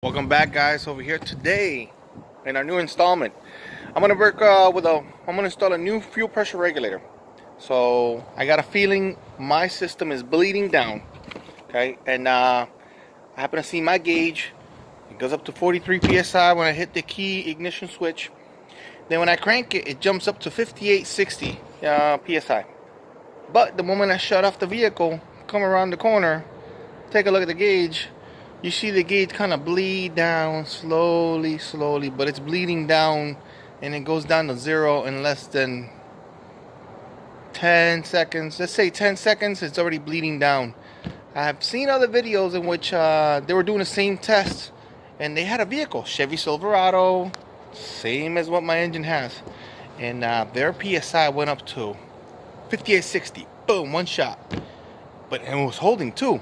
Welcome back, guys. Over here today in our new installment, I'm gonna work I'm gonna install a new fuel pressure regulator. So I got a feeling my system is bleeding down. Okay, and I happen to see my gauge. It goes up to 43 psi when I hit the key ignition switch. Then when I crank it, it jumps up to 5860 psi. But the moment I shut off the vehicle, come around the corner, take a look at the gauge. You see the gauge kind of bleed down slowly, but it's bleeding down and it goes down to zero in less than 10 seconds. Let's say 10 seconds, it's already bleeding down. I have seen other videos in which they were doing the same test and they had a vehicle, Chevy Silverado, same as what my engine has. And their PSI went up to 5860. Boom, one shot. But it was holding too.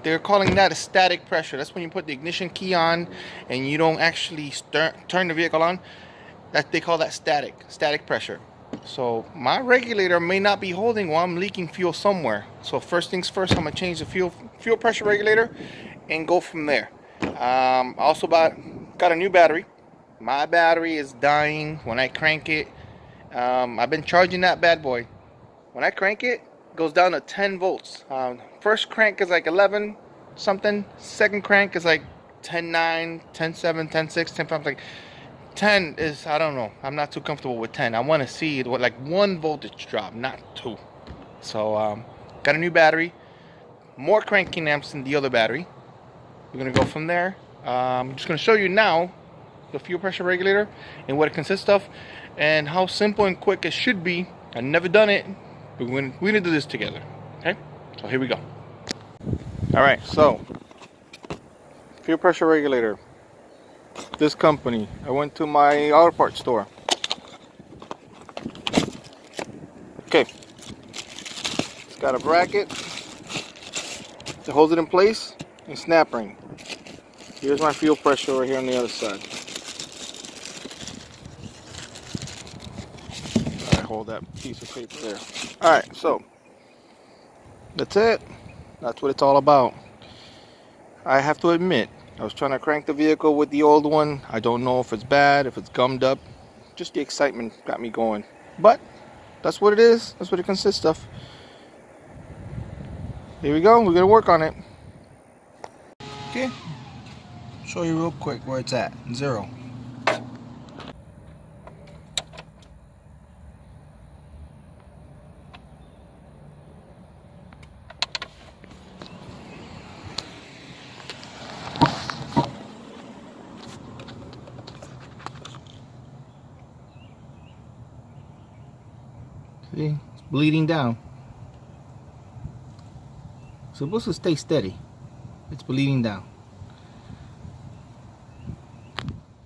They're calling that a static pressure. That's when you put the ignition key on and you don't actually turn the vehicle on. That they call that static pressure. So my regulator may not be holding while I'm leaking fuel somewhere. So first things first, I'm gonna change the fuel pressure regulator and go from there. Also got a new battery. My battery is dying when I crank it. I've been charging that bad boy. When I crank it, goes down to 10 volts. First crank is like 11 something. Second crank is like 10.9, 10.7, 10.6, 10.5. Like 10 is, I don't know. I'm not too comfortable with 10. I want to see it with like 1 voltage drop, not 2. So got a new battery, more cranking amps than the other battery. We're gonna go from there. I'm just gonna show you now the fuel pressure regulator and what it consists of and how simple and quick it should be. I've never done it. We're gonna do this together. Okay, so here we go. All right, so fuel pressure regulator, this company. I went to my auto parts store. Okay, it's got a bracket that holds it in place and snap ring. Here's my fuel pressure right here on the other side. I hold that piece of paper there. Alright, so that's it. That's what it's all about. I have to admit, I was trying to crank the vehicle with the old one. I don't know if it's bad, if it's gummed up. Just the excitement got me going. But that's what it is. That's what it consists of. Here we go. We're going to work on it. Okay. Show you real quick where it's at. 0. See, it's bleeding down. It's supposed to stay steady. It's bleeding down.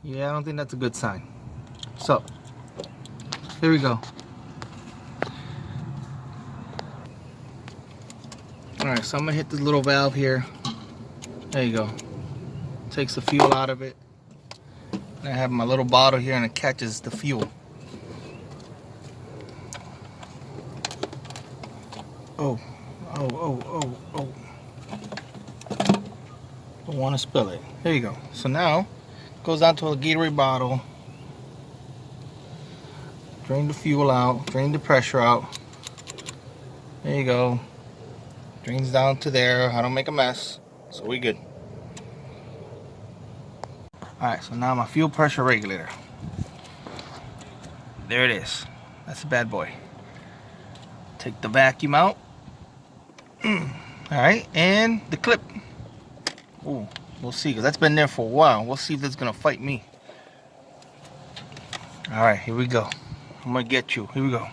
Yeah, I don't think that's a good sign. So, here we go. Alright, so I'm gonna hit this little valve here. There you go. Takes the fuel out of it. And I have my little bottle here and it catches the fuel. Oh. Don't want to spill it. There you go. So now, it goes down to a Gatorade bottle. Drain the fuel out. Drain the pressure out. There you go. Drains down to there. I don't make a mess. So we good. Alright, so now my fuel pressure regulator. There it is. That's a bad boy. Take the vacuum out. Alright, and the clip. Ooh, we'll see, because that's been there for a while. We'll see if it's going to fight me. Alright, here we go. I'm going to get you. Here we go.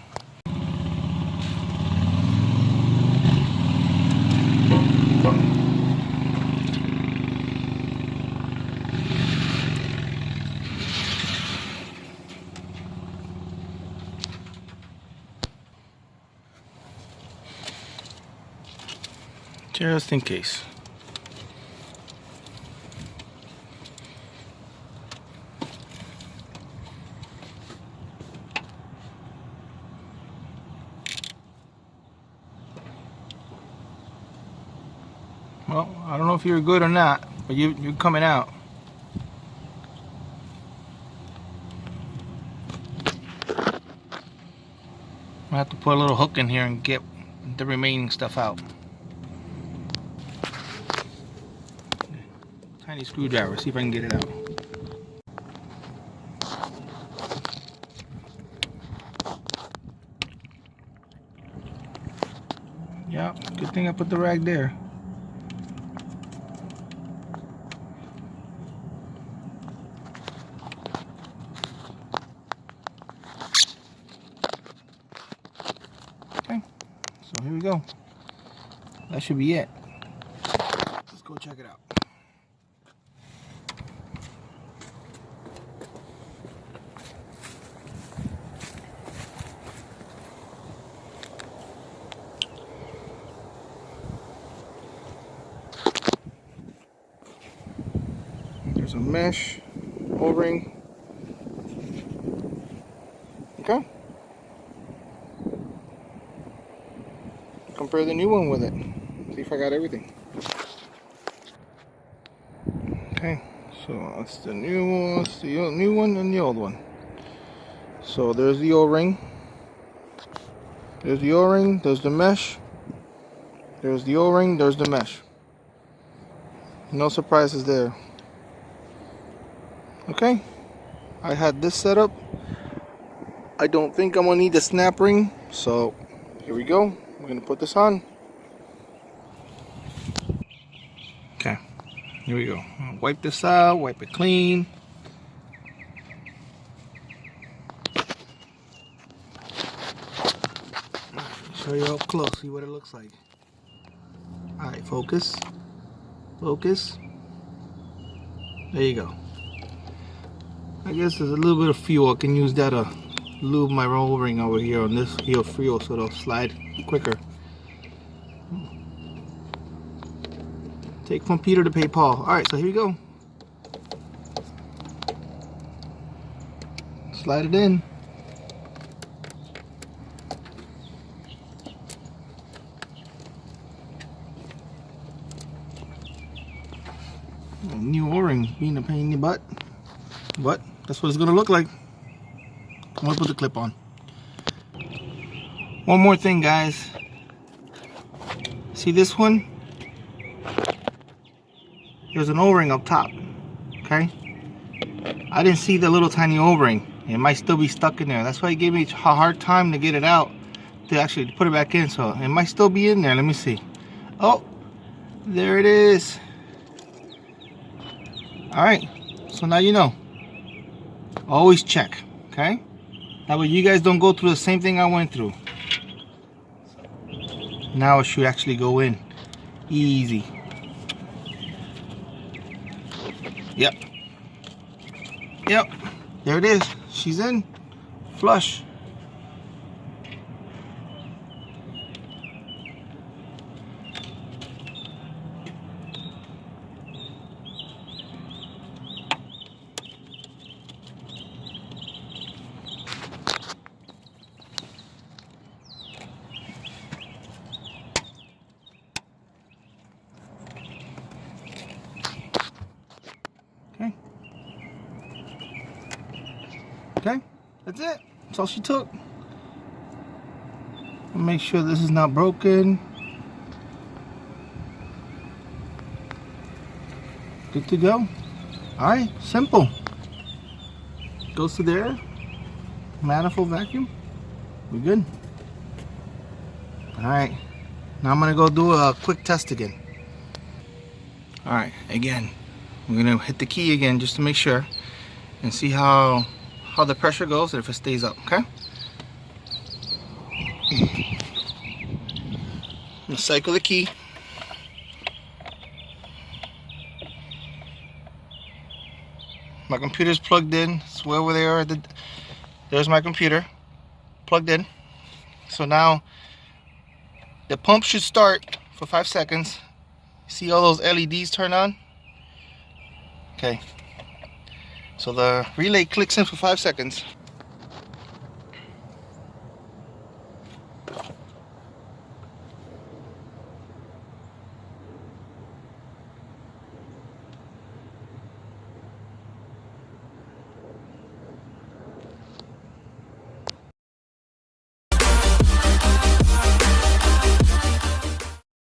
Just in case. Well, I don't know if you're good or not, but you're coming out. I have to put a little hook in here and get the remaining stuff out. Tiny screwdriver, see if I can get it out. Yeah, good thing I put the rag there. Okay, so here we go. That should be it. Let's go check it out. There's a mesh O-ring. Okay. Compare the new one with it. See if I got everything. Okay, so that's the new one. That's the new one and the old one. So there's the O-ring. There's the O-ring. There's the mesh. There's the O-ring. There's the mesh. No surprises there. Okay, I had this set up. I don't think I'm gonna need the snap ring, so here we go. We're gonna put this on. Okay, here we go. Wipe this out, wipe it clean. Show you up close, see what it looks like. Alright, focus. Focus. There you go. I guess there's a little bit of fuel. I can use that to lube my roll ring over here on this heel fuel so it'll slide quicker. Take from Peter to pay Paul. Alright, so here we go. Slide it in. New O-ring being a pain in the butt. But that's what it's gonna look like. I'm gonna put the clip on. One more thing, guys. See this one? There's an O-ring up top. Okay? I didn't see the little tiny O-ring. It might still be stuck in there. That's why it gave me a hard time to get it out, to actually put it back in. So it might still be in there. Let me see. Oh, there it is. Alright, so now you know. Always check, okay? That way you guys don't go through the same thing I went through. Now it should actually go in. Easy. Yep. Yep. There it is. She's in. Flush. Okay. Okay, that's it. That's all she took. Make sure this is not broken. Good to go. Alright, simple. Goes to there. Manifold vacuum. We're good. Alright. Now I'm gonna go do a quick test again. Alright, again. We're gonna hit the key again just to make sure and see how the pressure goes and if it stays up, okay? Let's cycle the key. My computer's plugged in. It's way over there. There's my computer plugged in. So now the pump should start for 5 seconds. See all those LEDs turn on? Okay. So the relay clicks in for 5 seconds.